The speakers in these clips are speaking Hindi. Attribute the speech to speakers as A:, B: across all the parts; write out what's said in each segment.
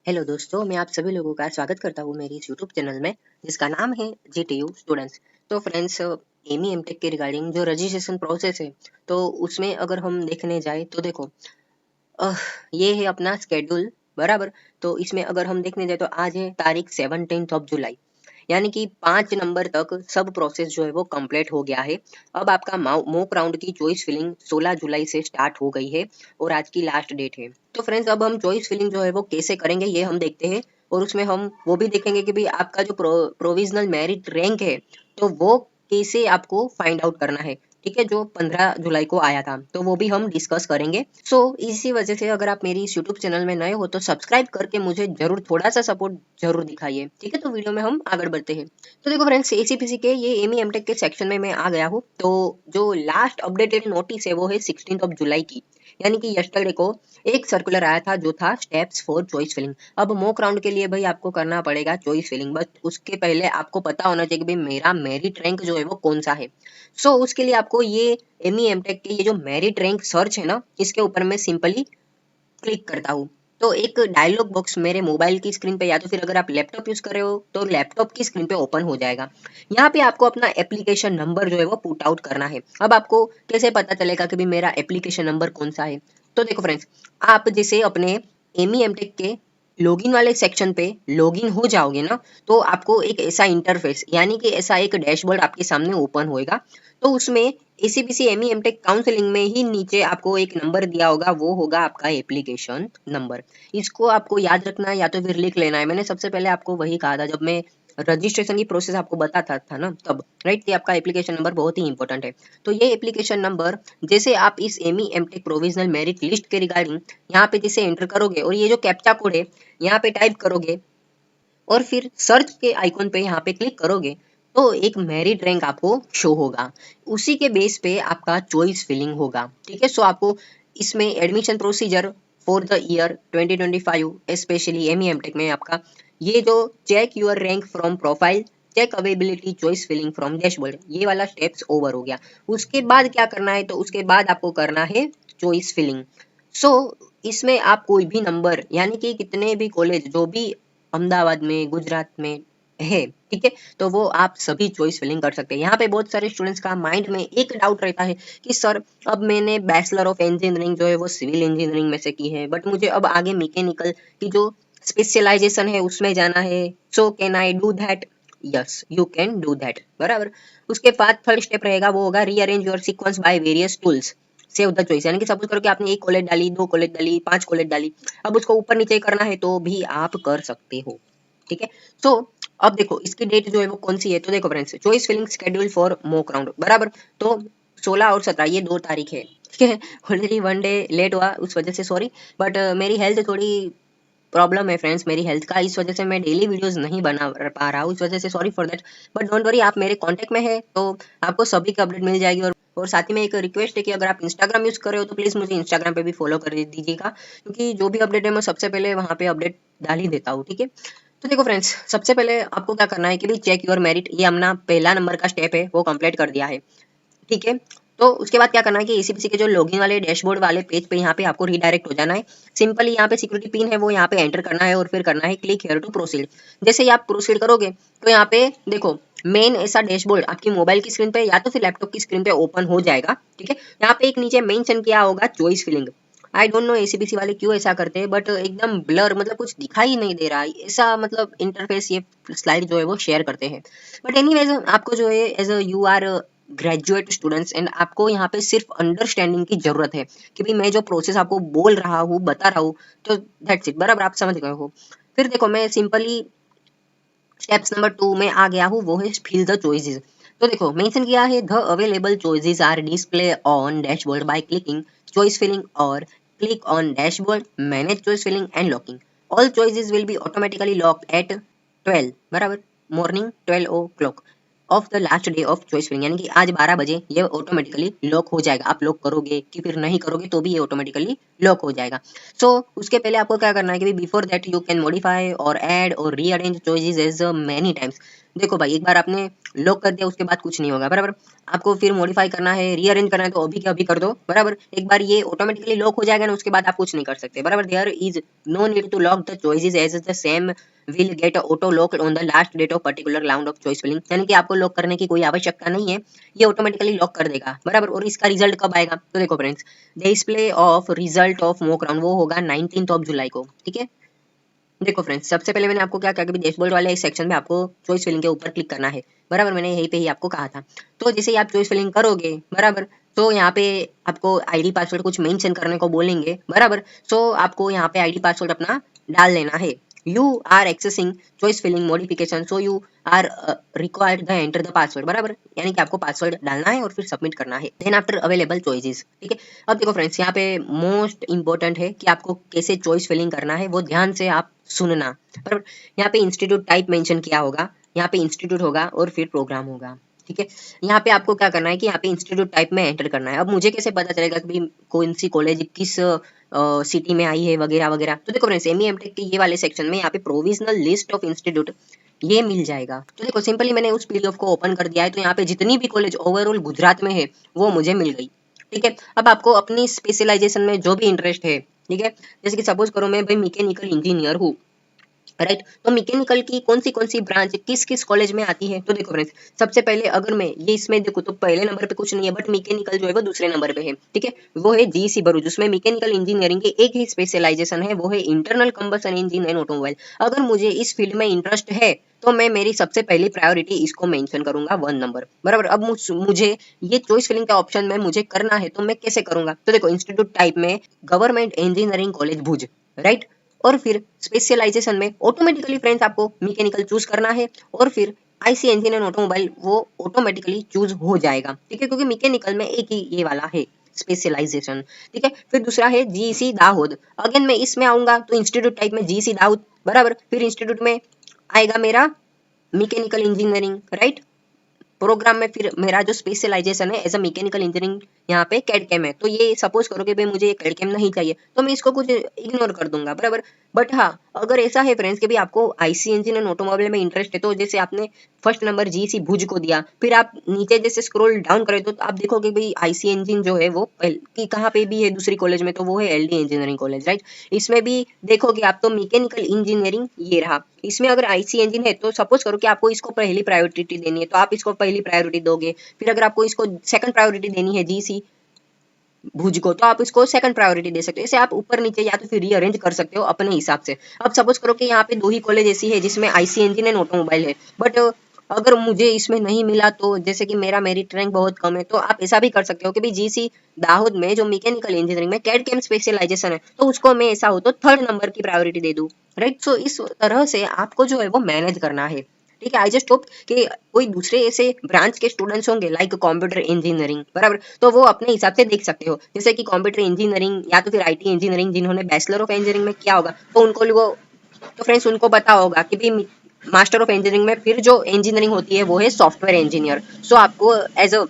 A: हेलो दोस्तों, मैं आप सभी लोगों का स्वागत करता हूँ मेरी इस यूट्यूब चैनल में जिसका नाम है जीटीयू स्टूडेंट्स। तो फ्रेंड्स, एमई एमटेक के रिगार्डिंग जो रजिस्ट्रेशन प्रोसेस है, तो उसमें अगर हम देखने जाए तो देखो, अह, ये है अपना स्केड्यूल। बराबर। तो इसमें अगर हम देखने जाए तो आज है तारीख 17 जुलाई, यानी कि 5 नंबर तक सब प्रोसेस जो है वो कंप्लीट हो गया है। अब आपका मॉक राउंड की चॉइस फिलिंग 16 जुलाई से स्टार्ट हो गई है और आज की लास्ट डेट है। तो फ्रेंड्स, अब हम चॉइस फिलिंग जो है वो कैसे करेंगे ये हम देखते हैं, और उसमें हम वो भी देखेंगे कि भाई आपका जो प्रोविजनल मेरिट रैंक है, तो वो कैसे आपको फाइंड आउट करना है। ठीक है, जो 15 जुलाई को आया था, तो वो भी हम डिस्कस करेंगे। इसी वजह से अगर आप मेरी इस यूट्यूब चैनल में नए हो तो सब्सक्राइब करके मुझे जरूर थोड़ा सा सपोर्ट जरूर दिखाइए। ठीक है, तो वीडियो में हम आगे बढ़ते हैं। तो देखो फ्रेंड्स, एसीपीसी के ये एमई एमटेक के सेक्शन में मैं आ गया हूँ। तो जो लास्ट अपडेटेड नोटिस है वो है 16 जुलाई की, यानी कि यस्टरडे को एक सर्कुलर आया था जो था स्टेप्स फॉर चॉइस फिलिंग। अब मॉक राउंड के लिए भाई आपको करना पड़ेगा चॉइस फिलिंग, बट उसके पहले आपको पता होना चाहिए कि भाई मेरा मेरिट रैंक जो है वो कौन सा है। उसके लिए आपको ये एमई एमटेक के ये जो मेरिट रैंक सर्च है ना, इसके ऊपर मैं सिंपली क्लिक करता हूँ। तो एक डायलॉग बॉक्स मेरे मोबाइल की स्क्रीन पे, या तो फिर अगर आप लैपटॉप यूज कर रहे हो तो लैपटॉप की स्क्रीन पे ओपन हो जाएगा। यहाँ पे आपको अपना एप्लीकेशन नंबर जो है वो पुट आउट करना है। अब आपको कैसे पता चलेगा कि भी मेरा एप्लीकेशन नंबर कौन सा है। तो देखो फ्रेंड्स, आप जैसे अपने एमी एमटेक के लॉगिन वाले सेक्शन पे लॉगिन हो जाओगे ना, तो आपको एक ऐसा इंटरफेस यानी कि ऐसा एक डैशबोर्ड आपके सामने ओपन होएगा। तो उसमें एसीपीसी एमई एमटेक काउंसलिंग में ही नीचे आपको एक नंबर दिया होगा, वो होगा आपका एप्लीकेशन नंबर। इसको आपको याद रखना है या तो फिर लिख लेना है। मैंने सबसे पहले आपको वही कहा था जब मैं रजिस्ट्रेशन की प्रोसेस आपको बताता था ना, तब राइट, कि आपका एप्लीकेशन नंबर बहुत ही इंपॉर्टेंट है। तो ये एप्लीकेशन नंबर जैसे आप इस ME MTech provisional merit list के रिगार्डिंग यहाँ पे जैसे एंटर करोगे और ये जो कैप्चा कोड है यहाँ पे टाइप करोगे और फिर सर्च के आइकॉन पे यहाँ पे क्लिक करोगे, तो एक मेरिट रैंक आपको शो होगा। उसी के बेस पे आपका चॉइस फिलिंग होगा। ठीक है, आपको इसमें admission procedure for the year 2025 specially ME MTech में आपका ये जो check your rank from profile, check availability, choice filling from dashboard, ये वाला स्टेप्स ओवर हो गया। उसके बाद क्या करना है, तो उसके बाद आपको करना है चॉइस फिलिंग। सो इसमें आप कोई भी नंबर, यानी कि कितने भी कॉलेज जो भी अहमदाबाद में, गुजरात में है, ठीक है, तो वो आप सभी चॉइस फिलिंग कर सकते हैं। यहाँ पे बहुत सारे स्टूडेंट्स का माइंड में एक डाउट रहता है कि सर, अब मैंने बैचलर ऑफ इंजीनियरिंग जो है वो सिविल इंजीनियरिंग में से की है, बट मुझे अब आगे मैकेनिकल की जो स्पेशलाइजेशन है उसमें जाना है। So can I do that? Yes, you can do that. बराबर। उसके बाद थर्ड स्टेप रहेगा, वो होगा rearrange your sequence by various tools, save the choice. यानी कि सपोज करो कि आपने एक कॉलेज डाली, दो कॉलेज डाली, पांच कॉलेज डाली, अब उसको ऊपर नीचे करना है तो भी आप कर सकते हो। ठीक है, सो अब देखो इसकी डेट जो है वो कौन सी है। तो देखो friends, choice filling schedule for mock round, बराबर। तो 16 और 17 ये 2 तारीख है। ठीक है, ऑलरेडी 1 डे लेट हुआ, उस वजह से सॉरी। बट मेरी हेल्थ थोड़ी प्रॉब्लम है फ्रेंड्स, मेरी हेल्थ का, इस वजह से मैं डेली वीडियोस नहीं बना पा रहा हूँ, इस वजह से sorry for that. But don't worry, आप मेरे कांटेक्ट में है तो आपको सभी की अपडेट मिल जाएगी। और साथ ही में एक रिक्वेस्ट है कि अगर आप इंस्टाग्राम यूज कर रहे हो तो प्लीज मुझे इंस्टाग्राम पे भी फॉलो कर दीजिएगा, क्योंकि जो भी अपडेट है मैं सबसे पहले वहाँ पे अपडेट डाल ही देता हूँ। ठीक है, तो देखो फ्रेंड्स, सबसे पहले आपको क्या करना है कि भाई चेक योर मेरिट, ये हमने पहला नंबर का स्टेप है वो कंप्लीट कर दिया है। ठीक है, तो उसके बाद क्या करना है कि एसीपीसी के जो लॉगिन वाले डैशबोर्ड वाले पेज पे यहाँ पे आपको रीडायरेक्ट हो जाना है। सिंपली यहाँ पे सिक्योरिटी पिन है वो यहाँ पे एंटर करना है और फिर करना है क्लिक हियर टू प्रोसीड। जैसे ही आप प्रोसीड करोगे तो यहाँ पे देखो मेन ऐसा डैशबोर्ड आपकी मोबाइल की स्क्रीन पे या तो फिर लैपटॉप की स्क्रीन पे ओपन हो जाएगा। ठीक है, यहाँ पे एक नीचे मेंशन किया होगा choice filling. I don't know ACPC वाले क्यों ऐसा करते हैं, बट एकदम ब्लर, मतलब कुछ दिखाई नहीं दे रहा है ऐसा, मतलब इंटरफेस ये स्लाइड जो है वो शेयर करते हैं। बट एनीवेज, आपको जो है as a you are graduate students and आपको यहाँ पे सिर्फ अंडरस्टैंडिंग की जरूरत है कि भाई मैं जो प्रोसेस आपको बोल रहा हूँ, बता रहा हूँ, तो दैट्स इट। बराबर, आप समझ गए हो। फिर देखो मैं सिंपली स्टेप्स नंबर 2 में आ गया हूँ, वो है फिल द चॉइसेस। तो देखो मेंशन किया है the available choices are display on dashboard by clicking choice filling और click on dashboard manage choice filling and locking. All choices will be automatically locked at 12, बराबर, morning 12 o'clock of the last day of choice filling, यानी कि आज 12 बजे ये ऑटोमेटिकली लॉक हो जाएगा। आप लॉक करोगे कि फिर नहीं करोगे तो भी ये ऑटोमेटिकली लॉक हो जाएगा। सो उसके पहले आपको क्या करना है कि before that you can modify और ऐड और rearrange choices as many times. देखो भाई, एक बार आपने लॉक कर दिया उसके बाद कुछ नहीं होगा, बराबर। आपको फिर मॉडिफाई करना है, रीअरेंज करना है तो अभी के अभी कर दो, बराबर। एक बार ये ऑटोमेटिकली लॉक हो जाएगा ना, उसके बाद आप कुछ नहीं कर सकते, बराबर। There is no need to lock the choices as the same will get auto lock on the last date of particular round of choice filling, यानी कि आपको लॉक करने की कोई आवश्यकता नहीं है, ये ऑटोमेटिकली लॉक कर देगा, बराबर। और इसका रिजल्ट कब आएगा तो देखो friends, display of result of mock round वो होगा 19 ऑफ जुलाई को, ठीक है। देखो फ्रेंड्स, सबसे पहले मैंने आपको क्या कहा कि डैशबोर्ड वाले इस सेक्शन में आपको चॉइस फिलिंग के ऊपर क्लिक करना है, बराबर। मैंने यहीं पे ही आपको कहा था। तो जैसे ही आप चॉइस फिलिंग करोगे, बराबर, तो यहाँ पे आपको आईडी पासवर्ड कुछ मेंशन करने को बोलेंगे, बराबर। सो आपको यहाँ पे आईडी पासवर्ड अपना डाल लेना है। You are accessing choice filling modification, so you are required the enter the password, बराबर। यानी कि आपको पासवर्ड डालना है और फिर सबमिट करना है। देन आफ्टर अवेलेबल चॉइसेस, ठीक है। अब देखो फ्रेंड्स, यहाँ पे मोस्ट इंपॉर्टेंट है कि आपको कैसे चॉइस फिलिंग करना है, वो ध्यान से आप सुनना, बराबर। यहाँ पे इंस्टीट्यूट टाइप मेंशन किया होगा, यहाँ पे इंस्टीट्यूट होगा और फिर प्रोग्राम होगा, ठीक है। यहाँ पे आपको क्या करना है कि यहाँ पे इंस्टीट्यूट टाइप में एंटर करना है। अब मुझे कैसे पता चलेगा कि भाई कौन सी कॉलेज किस सिटी में आई है वगैरह वगैरह। तो देखो फ्रेंड्स, एमई एमटेक के ये वाले सेक्शन में यहाँ पे प्रोविजनल लिस्ट ऑफ इंस्टीट्यूट ये मिल जाएगा। तो देखो सिंपली मैंने उस पीडीएफ को ओपन कर दिया है, तो यहाँ पे जितनी भी कॉलेज ओवरऑल गुजरात में है वो मुझे मिल गई, ठीक है। अब आपको अपनी स्पेशलाइजेशन में जो भी इंटरेस्ट है, ठीक है, जैसे कि सपोज करो मैं भाई मैकेनिकल इंजीनियर हूँ, राइट। तो मैकेनिकल की कौन सी ब्रांच किस किस कॉलेज में आती है। तो देखो फ्रेंड्स, सबसे पहले अगर मैं ये इसमें देखो तो पहले नंबर पे कुछ नहीं है, बट मैकेनिकल जो है वो दूसरे नंबर पे है, ठीक है। वो है जीसी भरूच, उसमें मैकेनिकल इंजीनियरिंग के एक ही स्पेशलाइजेशन है, वो है internal combustion engine and automobile. अगर मुझे इस फील्ड में इंटरेस्ट है तो मैं मेरी सबसे पहली प्रायोरिटी इसको मेंशन करूंगा 1 नंबर, बराबर। अब मुझे ये चॉइस फिलिंग का ऑप्शन में मुझे करना है तो मैं कैसे करूंगा। तो देखो इंस्टीट्यूट टाइप में गवर्नमेंट इंजीनियरिंग कॉलेज भुज, राइट। और फिर स्पेशलाइजेशन में ऑटोमेटिकली फ्रेंड्स आपको मैकेनिकल चूज करना है और फिर आईसी इंजन एंड ऑटोमोबाइल वो ऑटोमेटिकली चूज हो जाएगा, ठीक है, क्योंकि मैकेनिकल में एक ही ये वाला है स्पेशलाइजेशन, ठीक है। फिर दूसरा है जीसी दाहोद। अगेन मैं इसमें आऊंगा तो इंस्टीट्यूट टाइप में जीसी दाहोद, बराबर। फिर इंस्टीट्यूट में आएगा मेरा मैकेनिकल इंजीनियरिंग, राइट। प्रोग्राम में फिर मेरा जो स्पेशलाइजेशन है एज अ मैकेनिकल इंजीनियरिंग यहाँ पे कैड कैम है। तो ये सपोज करो कि भाई मुझे ये कैड कैम नहीं चाहिए तो मैं इसको कुछ इग्नोर कर दूंगा, बराबर। बट हाँ, अगर ऐसा है फ्रेंड्स कि भाई आपको आईसी इंजन एंड ऑटोमोबाइल में इंटरेस्ट है, तो जैसे आपने फर्स्ट नंबर जीसी भुज को दिया, फिर आप नीचे जैसे स्क्रॉल डाउन करें तो आप देखोगे भाई आईसी इंजन जो है वो कि कहाँ पे भी है दूसरी कॉलेज में, तो वो है एलडी इंजीनियरिंग कॉलेज, राइट। इसमें भी देखोगे आप तो मैकेनिकल इंजीनियरिंग ये रहा। इसमें अगर आईसी इंजन है तो सपोज करो कि आपको इसको पहली प्रायोरिटी देनी है तो आप इसको पहली प्रायोरिटी दोगे। फिर अगर आपको इसको सेकंड प्रायोरिटी देनी है जीसी भुज को, तो आप इसको सेकंड प्रायोरिटी दे सकते हो। इसे आप ऊपर नीचे या तो फिर रीअरेंज कर सकते हो अपने हिसाब से। अब सपोज करो कि यहाँ पे 2 ही कॉलेज ऐसी है जिसमें आईसी इंजन एंड ऑटोमोबाइल है, बट अगर मुझे इसमें नहीं मिला तो जैसे कि मेरा मेरिट रैंक बहुत कम है, तो आप ऐसा भी कर सकते हो कि भाई जीसी दाहोद में जो मैकेनिकल इंजीनियरिंग में कैड कैम स्पेशलाइजेशन है तो उसको मैं ऐसा हो तो 3rd नंबर की प्रायोरिटी दे दूं, राइट। सो इस तरह से आपको जो है वो मैनेज करना है, ठीक है। आई जस्ट होप कि कोई दूसरे ऐसे ब्रांच के स्टूडेंट्स होंगे लाइक कंप्यूटर इंजीनियरिंग, बराबर, तो वो अपने हिसाब से देख सकते हो। जैसे कि कंप्यूटर इंजीनियरिंग या तो फिर आईटी इंजीनियरिंग जिन्होंने बैचलर ऑफ इंजीनियरिंग में किया होगा तो उनको वो, तो फ्रेंड्स उनको पता होगा कि भाई मास्टर ऑफ इंजीनियरिंग में फिर जो इंजीनियरिंग होती है वो है सॉफ्टवेयर इंजीनियर। सो आपको एज अ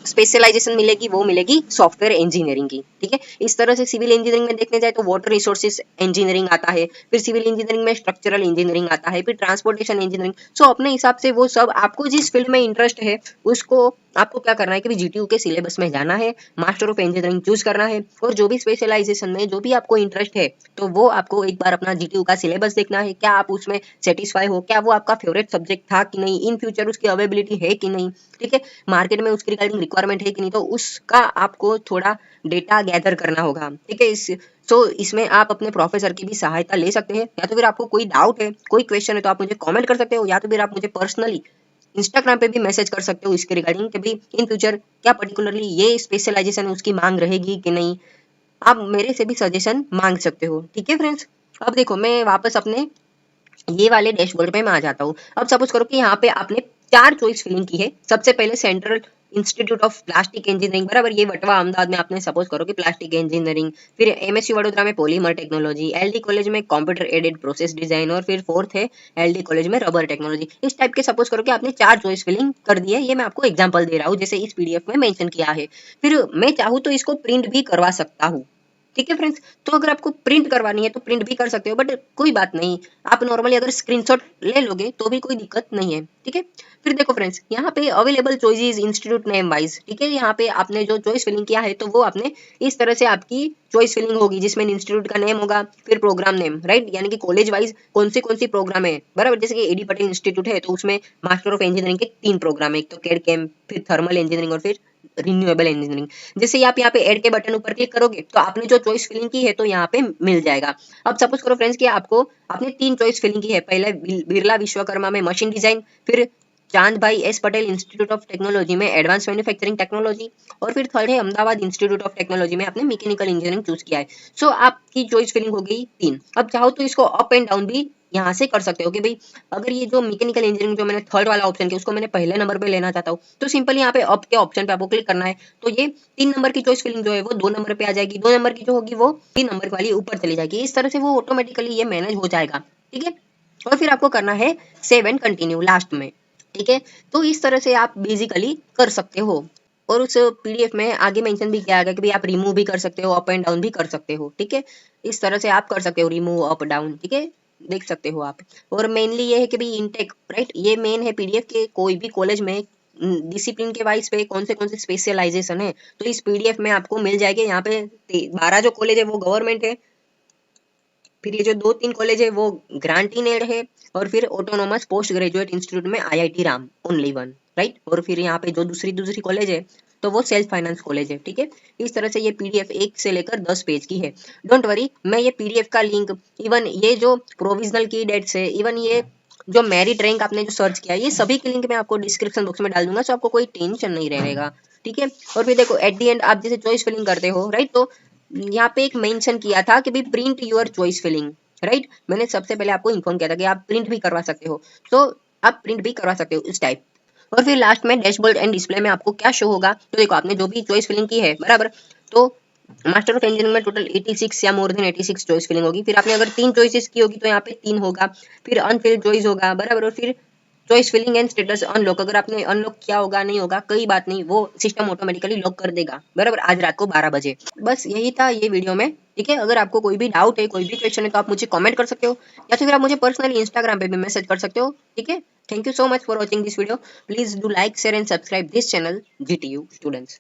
A: स्पेशलाइजेशन मिलेगी वो मिलेगी सॉफ्टवेयर इंजीनियरिंग की, ठीक है। इस तरह से सिविल इंजीनियरिंग में देखने जाए तो वाटर रिसोर्सेज इंजीनियरिंग आता है, फिर सिविल इंजीनियरिंग में स्ट्रक्चरल इंजीनियरिंग आता है, फिर ट्रांसपोर्टेशन इंजीनियरिंग। सो अपने हिसाब से वो सब आपको जिस फील्ड में इंटरेस्ट है उसको आपको क्या करना है कि जीटीयू के सिलेबस में जाना है, मास्टर ऑफ इंजीनियरिंग चूज करना है, और जो भी स्पेशलाइजेशन में जो भी आपको इंटरेस्ट है तो वो आपको एक बार अपना जीटीयू का सिलेबस देखना है, क्या आप उसमें सेटिस्फाई हो, क्या वो आपका फेवरेट सब्जेक्ट था कि नहीं, इन फ्यूचर उसकी अवेलेबिलिटी है कि नहीं, ठीक है, मार्केट में उसकी रिगार्डिंग रिक्वायरमेंट है कि नहीं, तो उसका आपको थोड़ा डेटा गैदर करना होगा, ठीक है। इसमें आप अपने प्रोफेसर की भी सहायता ले सकते हैं, या तो फिर आपको कोई डाउट है, कोई क्वेश्चन है तो आप मुझे कमेंट कर सकते हो, या तो फिर आप मुझे पर्सनली इंस्टाग्राम पे भी मैसेज कर सकते हो इसके रिगार्डिंग कि भाई इन फ्यूचर क्या पर्टिकुलरली ये स्पेशलाइजेशन है उसकी मांग रहेगी कि नहीं। आप मेरे से भी सजेशन मांग सकते हो, ठीक है फ्रेंड्स। अब देखो मैं वापस अपने ये वाले डैशबोर्ड पे मैं आ जाता हूँ। अब सपोज करो कि यहाँ पे आपने 4 चॉइस फिलिंग की है। सबसे पहले central institute of plastic engineering, बराबर, ये वटवा अहमदाबाद में आपने सपोज करो कि प्लास्टिक इंजीनियरिंग, फिर एमएससी वडोदरा में पॉलीमर टेक्नोलॉजी, एलडी कॉलेज में कंप्यूटर एडेड प्रोसेस डिजाइन, और फिर फोर्थ है एलडी कॉलेज में रबर टेक्नोलॉजी। इस टाइप के सपोज करो कि आपने 4 चॉइस फिलिंग कर दी है, ये मैं आपको एग्जांपल दे रहा हूँ जैसे इस पीडीएफ में मेंशन किया है। फिर मैं चाहूँ तो इसको प्रिंट भी करवा सकता हूँ, ठीक है फ्रेंड्स। तो अगर आपको प्रिंट करवानी है तो प्रिंट भी कर सकते हो, बट कोई बात नहीं, आप नॉर्मली अगर स्क्रीनशॉट ले लोगे तो भी कोई दिक्कत नहीं है, ठीक है। फिर देखो फ्रेंड्स, यहाँ पे available choices institute name wise, ठीक है, यहाँ पे आपने जो चॉइस फिलिंग किया है तो वो आपने इस तरह से आपकी चॉइस फिलिंग होगी, जिसमें इंस्टीट्यूट का नेम होगा, फिर प्रोग्राम नेम, राइट, यानी कि कॉलेज वाइज कौन सी प्रोग्राम है, बराबर, जैसे कि एडी पटेल इंस्टीट्यूट है तो उसमें मास्टर ऑफ इंजीनियरिंग के 3 प्रोग्राम है, एक तो कैड कैम, फिर थर्मल इंजीनियरिंग, और फिर रिन्यूएबल इंजीनियरिंग। जैसे ही आप यहाँ पे ऐड के बटन ऊपर क्लिक करोगे तो आपने जो चॉइस फिलिंग की है तो यहाँ पे मिल जाएगा। अब सपोज करो फ्रेंड्स कि आपने 3 चॉइस फिलिंग की है, पहले बिरला विश्वकर्मा में मशीन डिजाइन, फिर चांद भाई S Patel institute of technology में एडवांस मैन्युफैक्चरिंग टेक्नोलॉजी, और फिर थर्ड है अहमदाबाद इंस्टीट्यूट ऑफ टेक्नोलॉजी में आपने मैकेनिकल इंजीनियरिंग चूज किया है। सो आपकी चॉइस फिलिंग हो गई 3। अब चाहो तो इसको अप एंड डाउन भी यहाँ से कर सकते हो कि भाई अगर ये जो मैकेनिकल इंजीनियरिंग जो मैंने थर्ड वाला ऑप्शन किया उसको मैंने पहले नंबर पे लेना चाहता हूँ तो सिंपल यहाँ पे अप के ऑप्शन पे आपको क्लिक करना है, तो ये 3 नंबर की चॉइस फिलिंग जो है वो 2 नंबर पे आ जाएगी, 2 नंबर की जो होगी वो 3 नंबर वाली ऊपर चली जाएगी। इस तरह से वो ऑटोमेटिकली ये मैनेज हो जाएगा, ठीक है। और फिर आपको करना है सेव एंड कंटिन्यू लास्ट में, ठीक है। तो इस तरह से आप बेसिकली कर सकते हो। और उस पीडीएफ में आगे मेंशन भी किया गया कि भाई आप रिमूव भी कर सकते हो, अप एंड डाउन भी कर सकते हो, ठीक है। इस तरह से आप कर सकते हो रिमूव अप डाउन, ठीक है, देख सकते हो आप। और मेनली ये है कि भाई इनटेक, राइट, ये मेन है पीडीएफ के कोई भी कॉलेज में डिसिप्लिन के वाइज पे कौन से स्पेशलाइजेशन है तो इस पीडीएफ में आपको मिल जाएंगे। यहाँ पे 12 जो कॉलेज है वो गवर्नमेंट है, फिर ये जो 2-3 कॉलेज है वो ग्रांट इन एड है, और फिर ऑटोनोमस पोस्ट ग्रेजुएट इंस्टीट्यूट में IIT Ram only one, right. और फिर यहाँ पे जो दूसरी कॉलेज है तो वो सेल्फ फाइनेंस कॉलेज है, ठीक है। इस तरह से ये पीडीएफ 1 से लेकर 10 पेज की है। डोंट वरी, मैं ये पीडीएफ का लिंक, इवन ये जो प्रोविजनल की डेट्स है, इवन ये जो मेरिट रैंक आपने जो सर्च किया, ये सभी के लिंक मैं आपको डिस्क्रिप्शन बॉक्स में डाल दूंगा, सो आपको कोई टेंशन नहीं रहेगा, ठीक है। और फिर देखो एट दी एंड आप जैसे चॉइस फिलिंग करते हो, राइट, तो यहाँ पे एक मेंशन किया था कि भाई print your choice filling, right. मैंने सबसे पहले आपको इन्फॉर्म किया था कि आप प्रिंट भी करवा सकते हो, तो आप प्रिंट भी करवा सकते हो इस टाइप। और फिर लास्ट में डैशबोर्ड एंड डिस्प्ले में आपको क्या शो होगा, तो देखो आपने जो भी चॉइस फिलिंग की है, बराबर, तो मास्टर ऑफ इंजीनियरिंग में टोटल 86 या मोर देन 86 चॉइस फिलिंग होगी। फिर आपने अगर 3 चॉइसेस की होगी तो यहाँ पे 3 होगा, फिर अनफिल्ड चॉइस होगा, बराबर, और फिर choice filling and status unlock, अगर आपने अनलॉक किया होगा नहीं होगा कोई बात नहीं, वो सिस्टम ऑटोमेटिकली लॉक कर देगा, बराबर, आज रात को 12 बजे। बस यही था ये वीडियो में, ठीक है। अगर आपको कोई भी डाउट है, कोई भी क्वेश्चन है तो आप मुझे कमेंट कर सकते हो, या तो फिर आप मुझे पर्सनली इंस्टाग्राम पे भी मैसेज कर सकते हो, ठीक है। Thank you so much for watching this video. Please do like share and subscribe this channel GTU students.